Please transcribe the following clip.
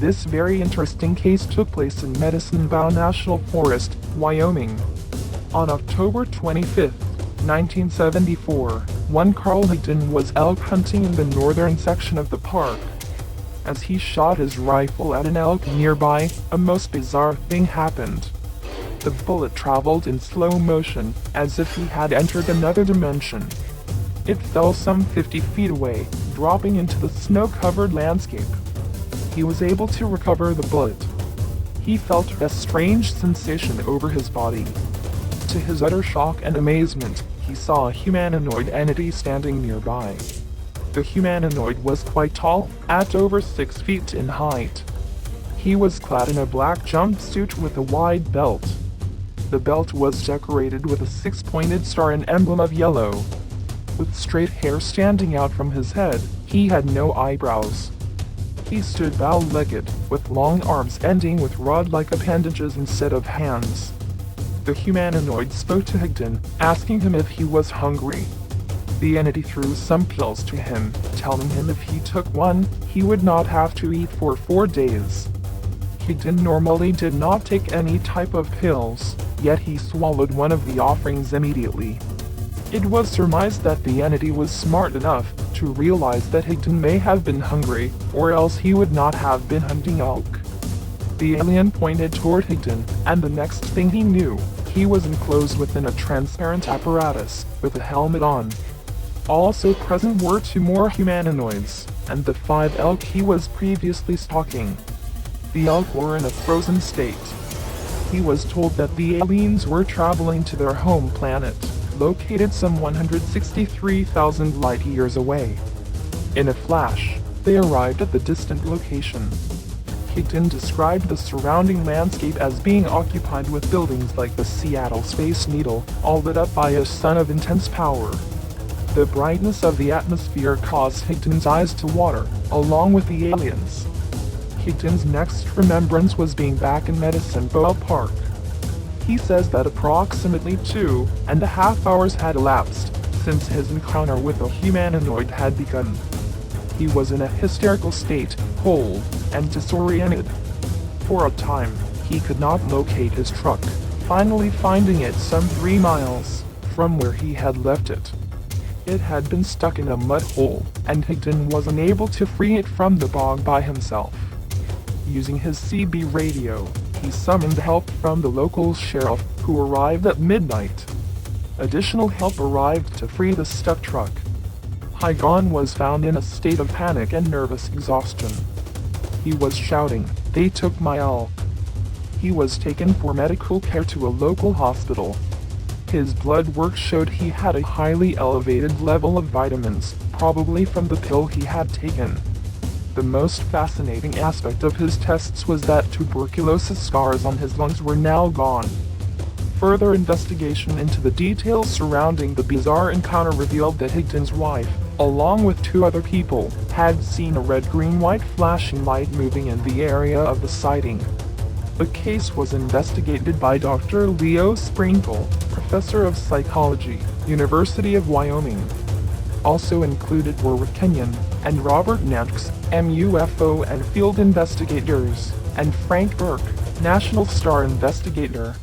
This very interesting case took place in Medicine Bow National Forest, Wyoming. On October 25, 1974, one Carl Higdon was elk hunting in the northern section of the park. As he shot his rifle at an elk nearby, a most bizarre thing happened. The bullet traveled in slow motion, as if he had entered another dimension. It fell some 50 feet away, dropping into the snow-covered landscape. He was able to recover the bullet. He felt a strange sensation over his body. To his utter shock and amazement, he saw a humanoid entity standing nearby. The humanoid was quite tall, at over 6 feet in height. He was clad in a black jumpsuit with a wide belt. The belt was decorated with a 6-pointed star and emblem of yellow. With straight hair standing out from his head, he had no eyebrows. He stood bow-legged, with long arms ending with rod-like appendages instead of hands. The humanoid spoke to Higdon, asking him if he was hungry. The entity threw some pills to him, telling him if he took one, he would not have to eat for 4 days. Higdon normally did not take any type of pills, yet he swallowed one of the offerings immediately. It was surmised that the entity was smart enough to realize that Higdon may have been hungry, or else he would not have been hunting elk. The alien pointed toward Higdon, and the next thing he knew, he was enclosed within a transparent apparatus, with a helmet on. Also present were 2 more humanoids, and the 5 elk he was previously stalking. The elk were in a frozen state. He was told that the aliens were traveling to their home planet, located some 163,000 light-years away. In a flash, they arrived at the distant location. Higdon described the surrounding landscape as being occupied with buildings like the Seattle Space Needle, all lit up by a sun of intense power. The brightness of the atmosphere caused Higdon's eyes to water, along with the aliens. Higdon's next remembrance was being back in Medicine Bow Park. He says that approximately 2.5 hours had elapsed since his encounter with a humanoid had begun. He was in a hysterical state, cold, and disoriented. For a time, he could not locate his truck, finally finding it some 3 miles from where he had left it. It had been stuck in a mud hole, and Higdon was unable to free it from the bog by himself. Using his CB radio, he summoned help from the local sheriff, who arrived at midnight. Additional help arrived to free the stuck truck. Higdon was found in a state of panic and nervous exhaustion. He was shouting, "They took my elk!" He was taken for medical care to a local hospital. His blood work showed he had a highly elevated level of vitamins, probably from the pill he had taken. The most fascinating aspect of his tests was that tuberculosis scars on his lungs were now gone. Further investigation into the details surrounding the bizarre encounter revealed that Higdon's wife, along with 2 other people, had seen a red-green-white flashing light moving in the area of the sighting. The case was investigated by Dr. Leo Sprinkle, professor of psychology, University of Wyoming. Also included were Rick Kenyon and Robert Nanks, MUFO and field investigators, and Frank Burke, National Star investigator.